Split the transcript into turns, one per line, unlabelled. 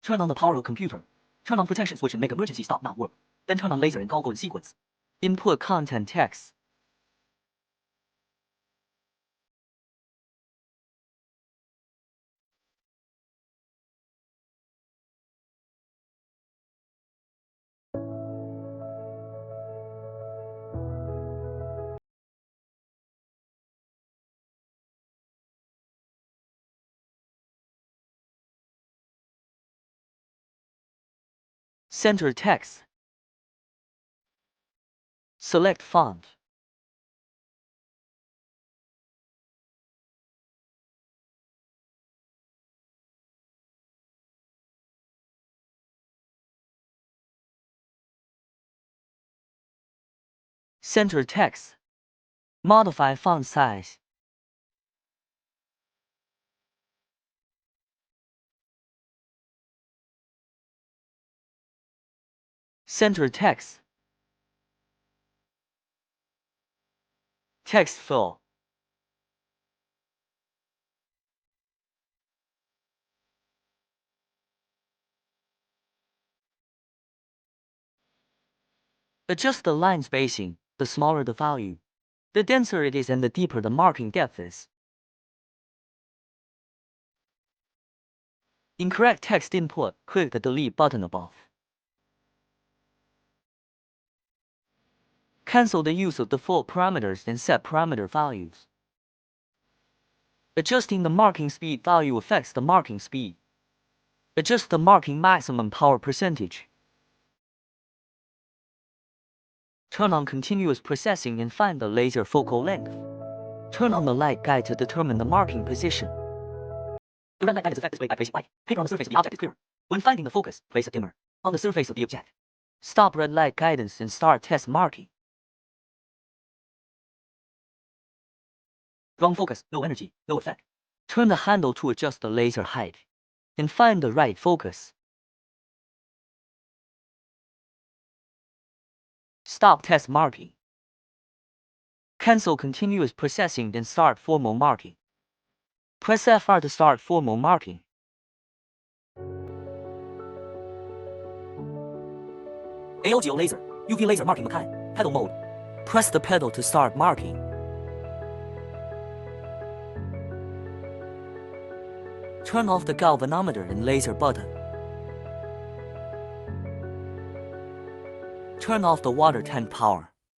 Turn on the power of computer. Turn on protection switch and make emergency stop not work. Then turn on laser and goggle in sequence. Input content text. Center text. Select font. Center text. Modify font size. Center text. Text fill. Adjust the line spacing, the smaller the value. The denser it is and the deeper the marking depth is. Incorrect text input, click the delete button above. Cancel the use of default parameters and set parameter values. Adjusting the marking speed value affects the marking speed. Adjust the marking maximum power percentage. Turn on continuous processing and find the laser focal length. Turn on the light guide to determine the marking position. The red light guide is affected by placing light. Paper on the surface of the object is clearer. When finding the focus, place a dimmer on the surface of the object. Stop red light guidance and start test marking. Wrong focus, no energy, no effect. Turn the handle to adjust the laser height and find the right focus. Stop test marking. Cancel continuous processing then start formal marking. Press FR to start formal marking. AOGEO laser, UV laser marking 看 pedal mode. Press the pedal to start marking. Turn off the galvanometer and laser button. Turn off the water tank power.